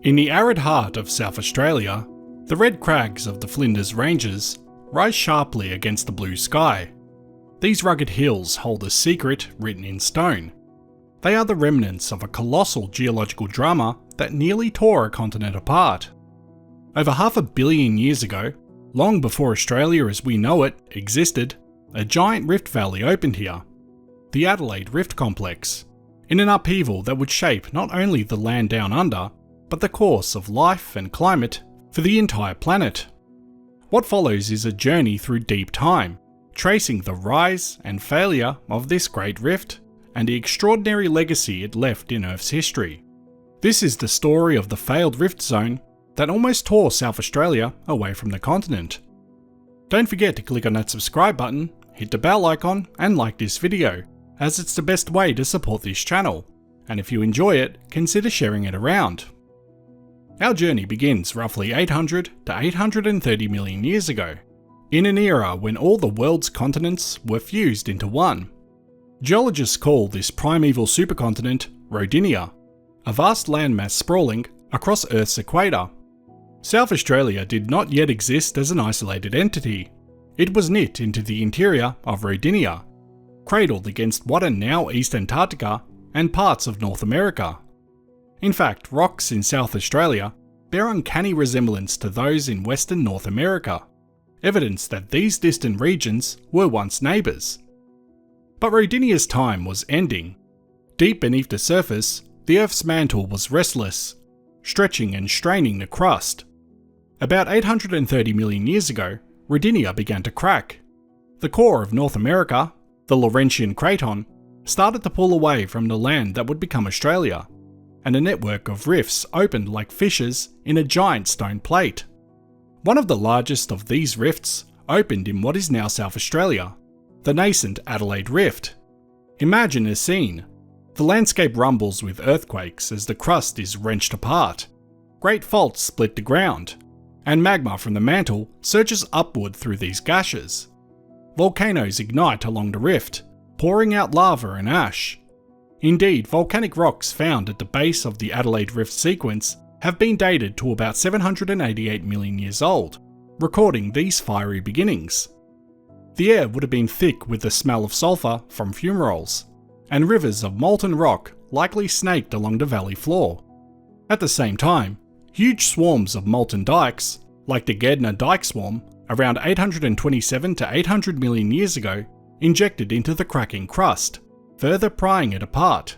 In the arid heart of South Australia, the red crags of the Flinders Ranges rise sharply against the blue sky. These rugged hills hold a secret written in stone. They are the remnants of a colossal geological drama that nearly tore a continent apart. Over 500 million years ago, long before Australia as we know it existed, a giant rift valley opened here, the Adelaide Rift Complex, in an upheaval that would shape not only the land down under, but the course of life and climate for the entire planet. What follows is a journey through deep time, tracing the rise and failure of this great rift and the extraordinary legacy it left in Earth's history. This is the story of the failed rift zone that almost tore South Australia away from the continent. Don't forget to click on that subscribe button, hit the bell icon and like this video, as it's the best way to support this channel, and if you enjoy it, consider sharing it around. Our journey begins roughly 800 to 830 million years ago, in an era when all the world's continents were fused into one. Geologists call this primeval supercontinent Rodinia, a vast landmass sprawling across Earth's equator. South Australia did not yet exist as an isolated entity. It was knit into the interior of Rodinia, cradled against what are now East Antarctica and parts of North America. In fact, rocks in South Australia bear uncanny resemblance to those in Western North America, evidence that these distant regions were once neighbours. But Rodinia's time was ending. Deep beneath the surface, the Earth's mantle was restless, stretching and straining the crust. About 830 million years ago, Rodinia began to crack. The core of North America, the Laurentian Craton, started to pull away from the land that would become Australia, and a network of rifts opened like fissures in a giant stone plate. One of the largest of these rifts opened in what is now South Australia, the nascent Adelaide Rift. Imagine a scene. The landscape rumbles with earthquakes as the crust is wrenched apart. Great faults split the ground, and magma from the mantle surges upward through these gashes. Volcanoes ignite along the rift, pouring out lava and ash. Indeed, volcanic rocks found at the base of the Adelaide Rift sequence have been dated to about 788 million years old, recording these fiery beginnings. The air would have been thick with the smell of sulphur from fumaroles, and rivers of molten rock likely snaked along the valley floor. At the same time, huge swarms of molten dikes, like the Gardner Dike Swarm, around 827 to 800 million years ago, injected into the cracking crust, further prying it apart.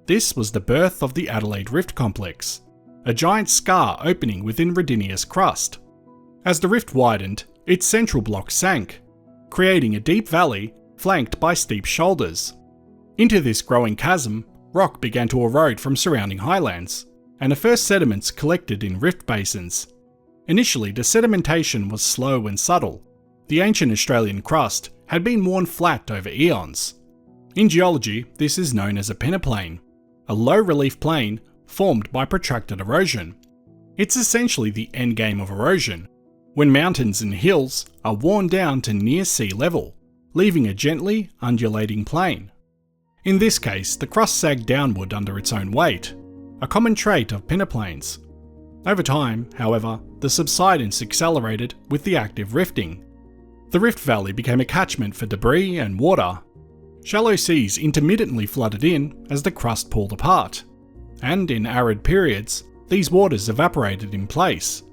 This was the birth of the Adelaide Rift Complex, a giant scar opening within Rodinia's crust. As the rift widened, its central block sank, creating a deep valley flanked by steep shoulders. Into this growing chasm, rock began to erode from surrounding highlands, and the first sediments collected in rift basins. Initially, the sedimentation was slow and subtle. The ancient Australian crust had been worn flat over eons. In geology, this is known as a peneplain, a low-relief plain formed by protracted erosion. It's essentially the endgame of erosion, when mountains and hills are worn down to near sea level, leaving a gently undulating plain. In this case, the crust sagged downward under its own weight, a common trait of peneplains. Over time, however, the subsidence accelerated with the active rifting. The rift valley became a catchment for debris and water. Shallow seas intermittently flooded in as the crust pulled apart, and in arid periods, these waters evaporated in place.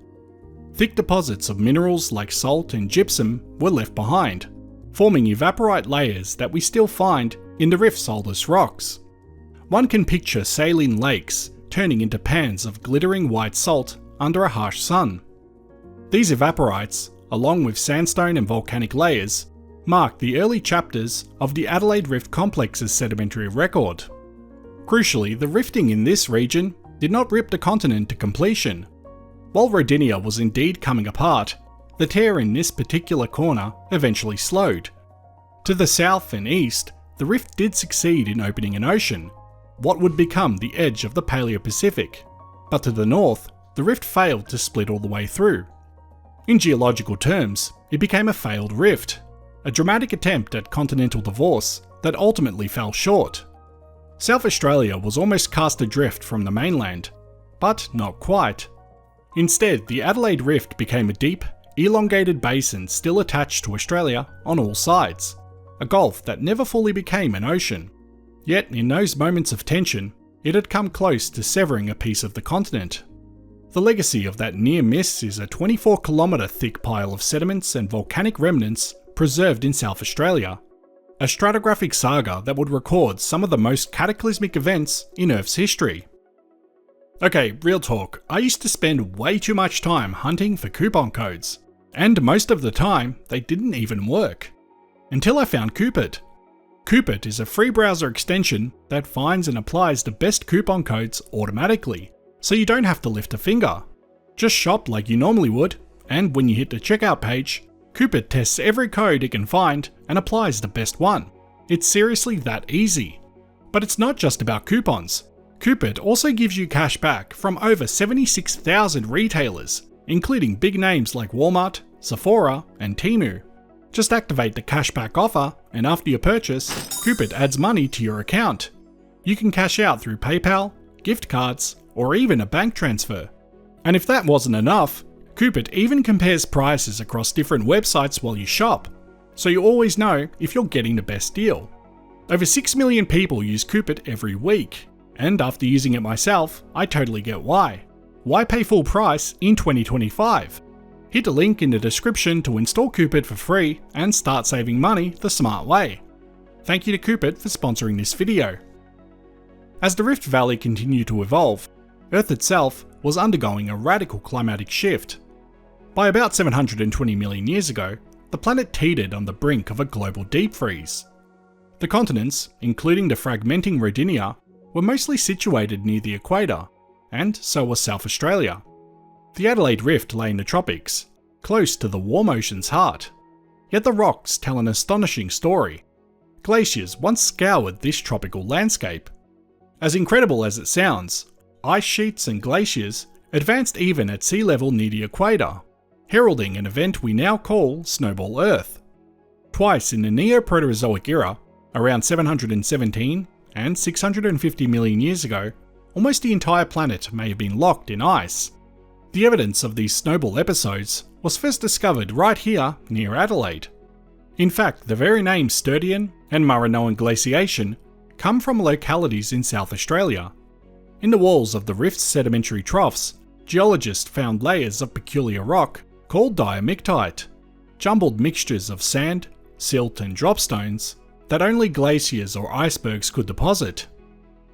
Thick deposits of minerals like salt and gypsum were left behind, forming evaporite layers that we still find in the rift's oldest rocks. One can picture saline lakes turning into pans of glittering white salt under a harsh sun. These evaporites, along with sandstone and volcanic layers, mark the early chapters of the Adelaide Rift Complex's sedimentary record. Crucially, the rifting in this region did not rip the continent to completion. While Rodinia was indeed coming apart, the tear in this particular corner eventually slowed. To the south and east, the rift did succeed in opening an ocean, what would become the edge of the Paleo-Pacific, but to the north, the rift failed to split all the way through. In geological terms, it became a failed rift, a dramatic attempt at continental divorce that ultimately fell short. South Australia was almost cast adrift from the mainland, but not quite. Instead, the Adelaide Rift became a deep, elongated basin still attached to Australia on all sides, a gulf that never fully became an ocean. Yet, in those moments of tension, it had come close to severing a piece of the continent. The legacy of that near miss is a 24-kilometre thick pile of sediments and volcanic remnants preserved in South Australia, a stratigraphic saga that would record some of the most cataclysmic events in Earth's history. Okay, real talk, I used to spend way too much time hunting for coupon codes, and most of the time they didn't even work. Until I found Coupert. Coupert is a free browser extension that finds and applies the best coupon codes automatically, so you don't have to lift a finger. Just shop like you normally would, and when you hit the checkout page, Coupert tests every code it can find and applies the best one. It's seriously that easy. But it's not just about coupons. Coupert also gives you cash back from over 76,000 retailers, including big names like Walmart, Sephora, and Temu. Just activate the cashback offer, and after your purchase, Coupert adds money to your account. You can cash out through PayPal, gift cards, or even a bank transfer. And if that wasn't enough, Coupert even compares prices across different websites while you shop, so you always know if you're getting the best deal. Over 6 million people use Coupert every week, and after using it myself, I totally get why. Why pay full price in 2025? Hit a link in the description to install Coupert for free and start saving money the smart way. Thank you to Coupert for sponsoring this video. As the Rift Valley continued to evolve, Earth itself was undergoing a radical climatic shift. By about 720 million years ago, the planet teetered on the brink of a global deep freeze. The continents, including the fragmenting Rodinia, were mostly situated near the equator, and so was South Australia. The Adelaide Rift lay in the tropics, close to the warm ocean's heart. Yet the rocks tell an astonishing story. Glaciers once scoured this tropical landscape. As incredible as it sounds, ice sheets and glaciers advanced even at sea level near the equator, heralding an event we now call Snowball Earth. Twice in the Neo-Proterozoic era, around 717 and 650 million years ago, almost the entire planet may have been locked in ice. The evidence of these snowball episodes was first discovered right here near Adelaide. In fact, the very names Sturtian and Maranoan glaciation come from localities in South Australia. In the walls of the rift's sedimentary troughs, geologists found layers of peculiar rock called diamictite, jumbled mixtures of sand, silt and dropstones that only glaciers or icebergs could deposit.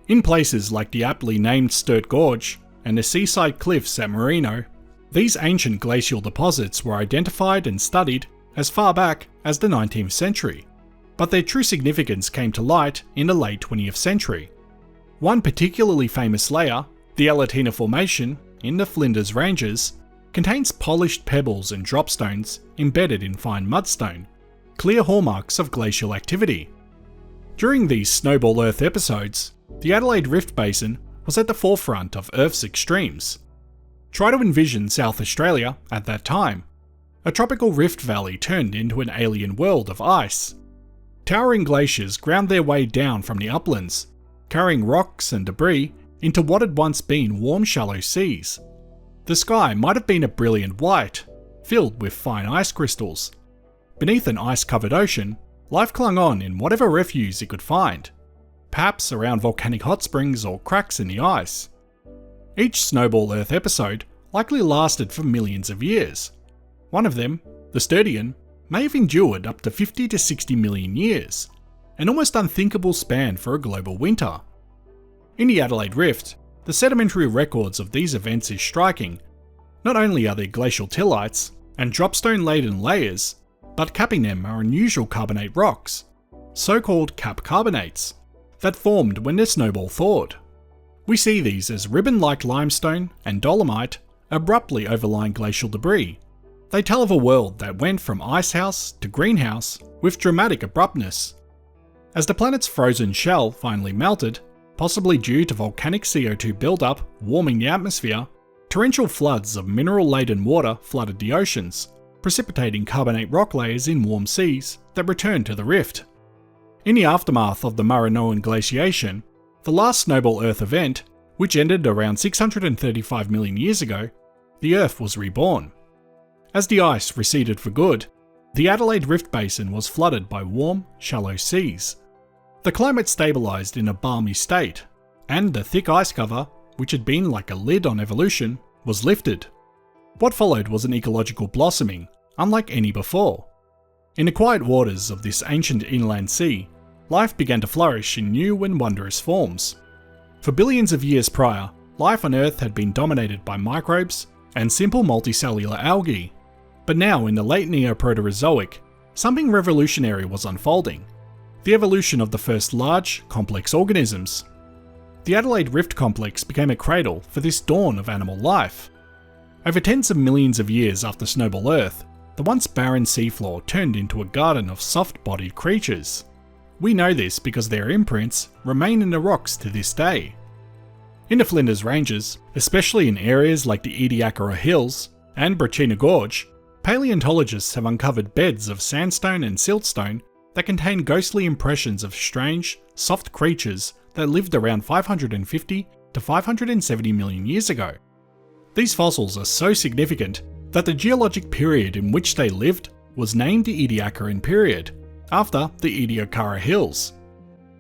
In places like the aptly named Sturt Gorge and the seaside cliffs at Merino, these ancient glacial deposits were identified and studied as far back as the 19th century, but their true significance came to light in the late 20th century. One particularly famous layer, the Alatina Formation in the Flinders Ranges, contains polished pebbles and dropstones embedded in fine mudstone, clear hallmarks of glacial activity. During these Snowball Earth episodes, the Adelaide Rift Basin was at the forefront of Earth's extremes. Try to envision South Australia at that time. A tropical rift valley turned into an alien world of ice. Towering glaciers ground their way down from the uplands, carrying rocks and debris into what had once been warm shallow seas. The sky might have been a brilliant white, filled with fine ice crystals. Beneath an ice-covered ocean, life clung on in whatever refuse it could find, perhaps around volcanic hot springs or cracks in the ice. Each Snowball Earth episode likely lasted for millions of years. One of them, the Sturtian, may have endured up to 50 to 60 million years, an almost unthinkable span for a global winter. In the Adelaide Rift, the sedimentary records of these events is striking. Not only are there glacial tillites and dropstone-laden layers, but capping them are unusual carbonate rocks, so-called cap carbonates, that formed when the snowball thawed. We see these as ribbon-like limestone and dolomite abruptly overlying glacial debris. They tell of a world that went from icehouse to greenhouse with dramatic abruptness. As the planet's frozen shell finally melted, possibly due to volcanic CO2 buildup warming the atmosphere, torrential floods of mineral-laden water flooded the oceans, precipitating carbonate rock layers in warm seas that returned to the rift. In the aftermath of the Maranoan glaciation, the last Snowball Earth event, which ended around 635 million years ago, the Earth was reborn. As the ice receded for good, the Adelaide Rift Basin was flooded by warm, shallow seas. The climate stabilised in a balmy state, and the thick ice cover, which had been like a lid on evolution, was lifted. What followed was an ecological blossoming, unlike any before. In the quiet waters of this ancient inland sea, life began to flourish in new and wondrous forms. For billions of years prior, life on Earth had been dominated by microbes and simple multicellular algae. But now, in the late Neo-Proterozoic, something revolutionary was unfolding: the evolution of the first large, complex organisms. The Adelaide Rift Complex became a cradle for this dawn of animal life. Over tens of millions of years after Snowball Earth, the once barren seafloor turned into a garden of soft-bodied creatures. We know this because their imprints remain in the rocks to this day. In the Flinders Ranges, especially in areas like the Ediacara Hills and Brachina Gorge, paleontologists have uncovered beds of sandstone and siltstone that contain ghostly impressions of strange, soft creatures that lived around 550 to 570 million years ago. These fossils are so significant that the geologic period in which they lived was named the Ediacaran period, after the Ediacara Hills.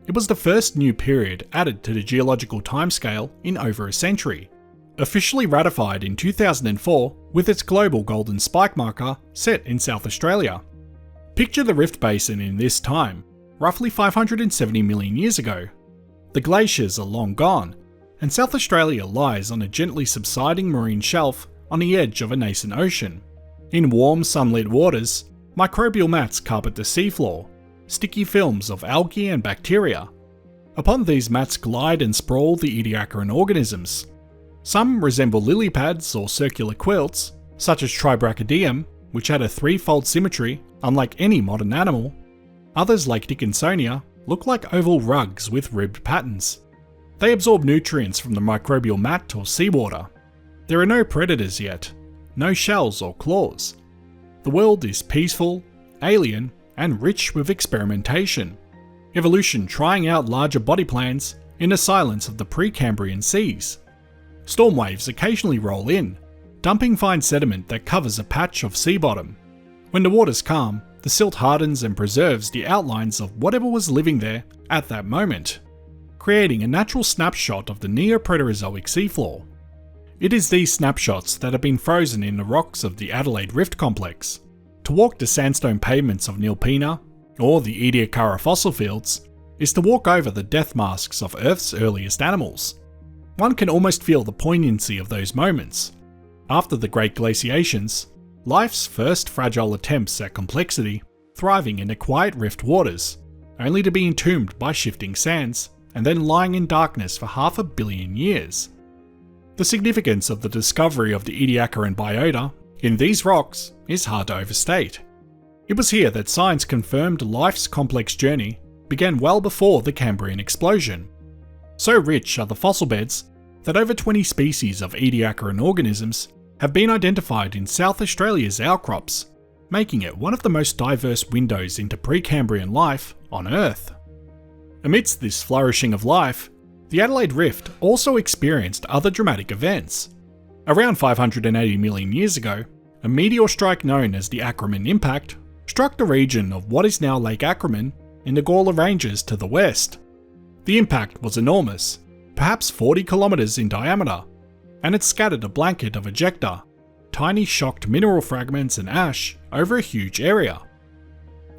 It was the first new period added to the geological timescale in over a century, officially ratified in 2004 with its global golden spike marker set in South Australia. Picture the Rift Basin in this time, roughly 570 million years ago. The glaciers are long gone, and South Australia lies on a gently subsiding marine shelf on the edge of a nascent ocean. In warm, sunlit waters, microbial mats carpet the seafloor, sticky films of algae and bacteria. Upon these mats glide and sprawl the Ediacaran organisms. Some resemble lily pads or circular quilts, such as Tribrachidium, which had a threefold symmetry unlike any modern animal. Others, like Dickinsonia, look like oval rugs with ribbed patterns. They absorb nutrients from the microbial mat or seawater. There are no predators yet, no shells or claws. The world is peaceful, alien, and rich with experimentation. Evolution trying out larger body plans in the silence of the Precambrian seas. Storm waves occasionally roll in, dumping fine sediment that covers a patch of sea bottom. When the waters calm, the silt hardens and preserves the outlines of whatever was living there at that moment, creating a natural snapshot of the Neo-Proterozoic seafloor. It is these snapshots that have been frozen in the rocks of the Adelaide Rift Complex. To walk the sandstone pavements of Nilpena, or the Ediacara fossil fields, is to walk over the death masks of Earth's earliest animals. One can almost feel the poignancy of those moments. After the great glaciations, life's first fragile attempts at complexity, thriving in the quiet rift waters, only to be entombed by shifting sands, and then lying in darkness for 500 million years. The significance of the discovery of the Ediacaran biota in these rocks is hard to overstate. It was here that science confirmed life's complex journey began well before the Cambrian explosion. So rich are the fossil beds that over 20 species of Ediacaran organisms have been identified in South Australia's outcrops, making it one of the most diverse windows into Precambrian life on Earth. Amidst this flourishing of life, the Adelaide Rift also experienced other dramatic events. Around 580 million years ago, a meteor strike known as the Acraman Impact struck the region of what is now Lake Acraman in the Gawler Ranges to the west. The impact was enormous, perhaps 40 kilometers in diameter, and it scattered a blanket of ejecta, tiny shocked mineral fragments and ash over a huge area.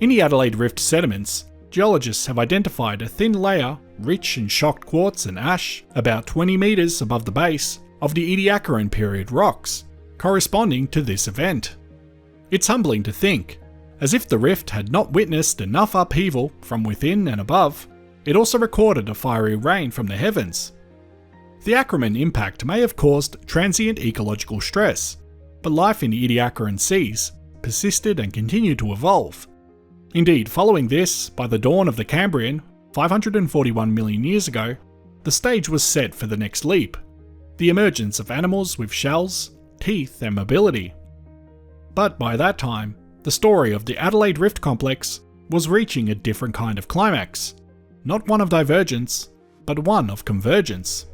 In the Adelaide Rift sediments, geologists have identified a thin layer rich in shocked quartz and ash about 20 meters above the base of the Ediacaran period rocks, corresponding to this event. It's humbling to think, as if the rift had not witnessed enough upheaval from within and above, it also recorded a fiery rain from the heavens. The Acraman impact may have caused transient ecological stress, but life in the Ediacaran seas persisted and continued to evolve. Indeed, following this, by the dawn of the Cambrian, 541 million years ago, the stage was set for the next leap, the emergence of animals with shells, teeth, and mobility. But by that time, the story of the Adelaide Rift Complex was reaching a different kind of climax, not one of divergence, but one of convergence.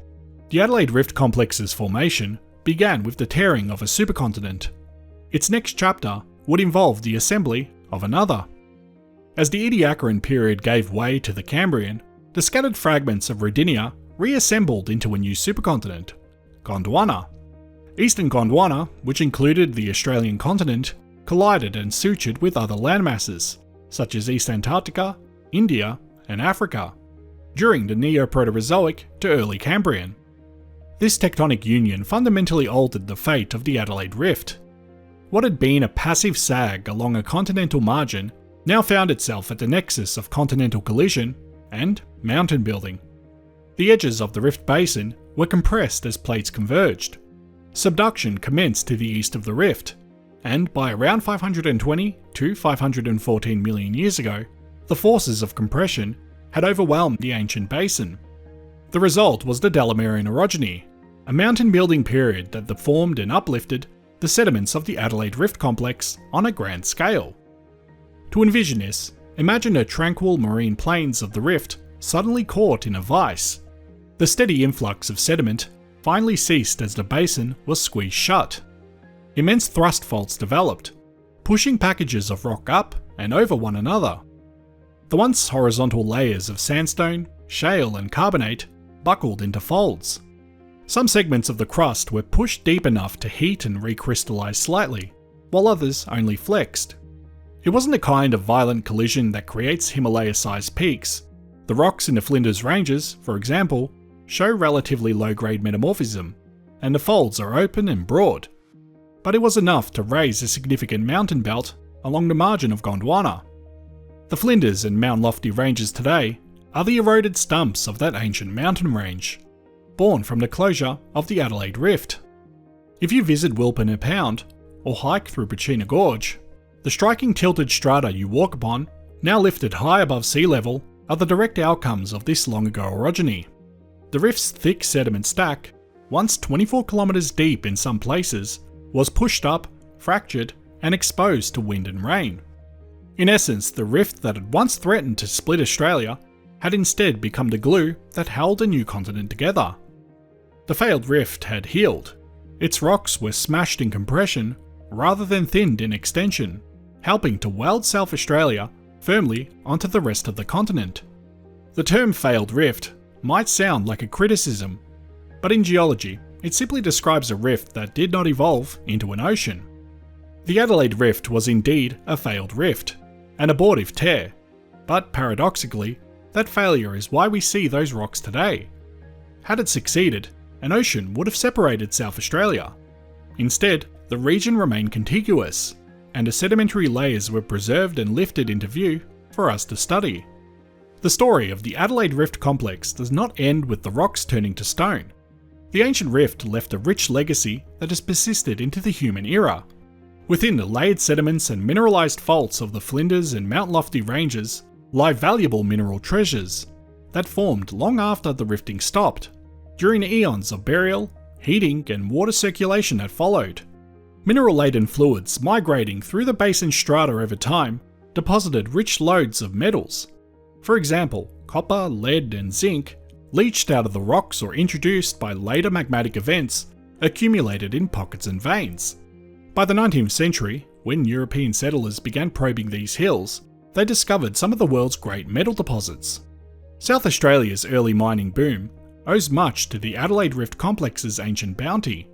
The Adelaide Rift Complex's formation began with the tearing of a supercontinent. Its next chapter would involve the assembly of another. As the Ediacaran period gave way to the Cambrian, the scattered fragments of Rodinia reassembled into a new supercontinent, Gondwana. Eastern Gondwana, which included the Australian continent, collided and sutured with other landmasses, such as East Antarctica, India, and Africa, during the Neo-Proterozoic to early Cambrian. This tectonic union fundamentally altered the fate of the Adelaide Rift. What had been a passive sag along a continental margin now found itself at the nexus of continental collision and mountain building. The edges of the rift basin were compressed as plates converged. Subduction commenced to the east of the rift, and by around 520 to 514 million years ago, the forces of compression had overwhelmed the ancient basin. The result was the Delamerian orogeny, a mountain building period that deformed and uplifted the sediments of the Adelaide Rift Complex on a grand scale. To envision this, imagine the tranquil marine plains of the rift suddenly caught in a vice. The steady influx of sediment finally ceased as the basin was squeezed shut. Immense thrust faults developed, pushing packages of rock up and over one another. The once horizontal layers of sandstone, shale and carbonate buckled into folds. Some segments of the crust were pushed deep enough to heat and recrystallize slightly, while others only flexed. It wasn't the kind of violent collision that creates Himalaya-sized peaks. The rocks in the Flinders Ranges, for example, show relatively low-grade metamorphism, and the folds are open and broad. But it was enough to raise a significant mountain belt along the margin of Gondwana. The Flinders and Mount Lofty ranges today are the eroded stumps of that ancient mountain range, born from the closure of the Adelaide Rift. If you visit Wilpena Pound, or hike through Pachina Gorge, the striking tilted strata you walk upon, now lifted high above sea level, are the direct outcomes of this long ago orogeny. The rift's thick sediment stack, once 24 kilometers deep in some places, was pushed up, fractured, and exposed to wind and rain. In essence, the rift that had once threatened to split Australia had instead become the glue that held a new continent together. The failed rift had healed. Its rocks were smashed in compression rather than thinned in extension, helping to weld South Australia firmly onto the rest of the continent. The term failed rift might sound like a criticism, but in geology, it simply describes a rift that did not evolve into an ocean. The Adelaide Rift was indeed a failed rift, an abortive tear, but paradoxically, that failure is why we see those rocks today. Had it succeeded, an ocean would have separated South Australia. Instead, the region remained contiguous, and the sedimentary layers were preserved and lifted into view for us to study. The story of the Adelaide Rift Complex does not end with the rocks turning to stone. The ancient rift left a rich legacy that has persisted into the human era. Within the layered sediments and mineralized faults of the Flinders and Mount Lofty ranges lie valuable mineral treasures that formed long after the rifting stopped, during the eons of burial, heating, and water circulation that followed. Mineral-laden fluids migrating through the basin strata over time deposited rich loads of metals. For example, copper, lead, and zinc, leached out of the rocks or introduced by later magmatic events, accumulated in pockets and veins. By the 19th century, when European settlers began probing these hills, they discovered some of the world's great metal deposits. South Australia's early mining boom owes much to the Adelaide Rift Complex's ancient bounty.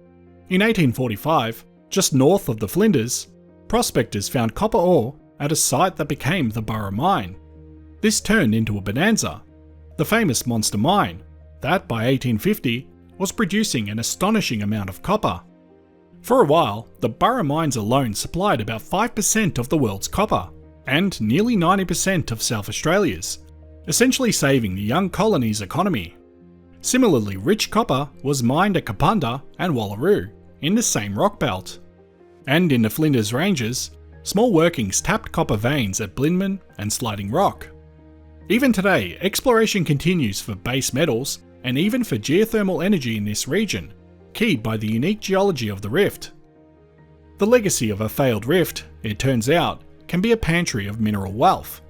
In 1845, just north of the Flinders, prospectors found copper ore at a site that became the Burra Mine. This turned into a bonanza, the famous Monster Mine, that by 1850 was producing an astonishing amount of copper. For a while, the Burra Mines alone supplied about 5% of the world's copper, and nearly 90% of South Australia's, essentially saving the young colony's economy. Similarly rich copper was mined at Kapunda and Wallaroo, in the same rock belt. And in the Flinders Ranges, small workings tapped copper veins at Blinman and Sliding Rock. Even today, exploration continues for base metals and even for geothermal energy in this region, keyed by the unique geology of the rift. The legacy of a failed rift, it turns out, can be a pantry of mineral wealth.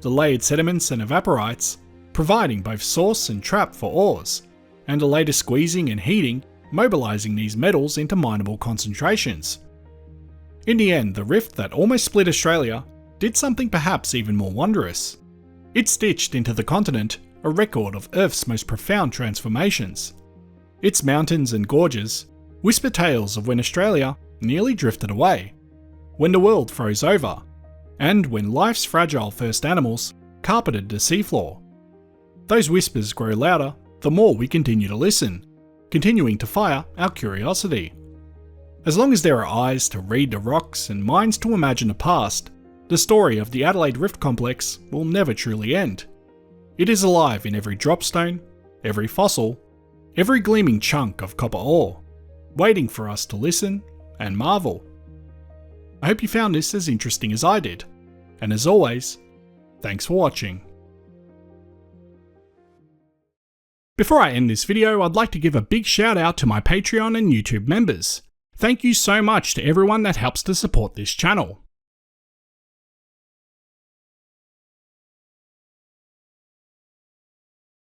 The layered sediments and evaporites, providing both source and trap for ores, and a later squeezing and heating, mobilising these metals into mineable concentrations. In the end, the rift that almost split Australia did something perhaps even more wondrous. It stitched into the continent a record of Earth's most profound transformations. Its mountains and gorges whisper tales of when Australia nearly drifted away, when the world froze over, and when life's fragile first animals carpeted the seafloor. Those whispers grow louder the more we continue to listen, continuing to fire our curiosity. As long as there are eyes to read the rocks and minds to imagine the past, the story of the Adelaide Rift Complex will never truly end. It is alive in every dropstone, every fossil, every gleaming chunk of copper ore, waiting for us to listen and marvel. I hope you found this as interesting as I did, and as always, thanks for watching. Before I end this video, I'd like to give a big shout out to my Patreon and YouTube members. Thank you so much to everyone that helps to support this channel.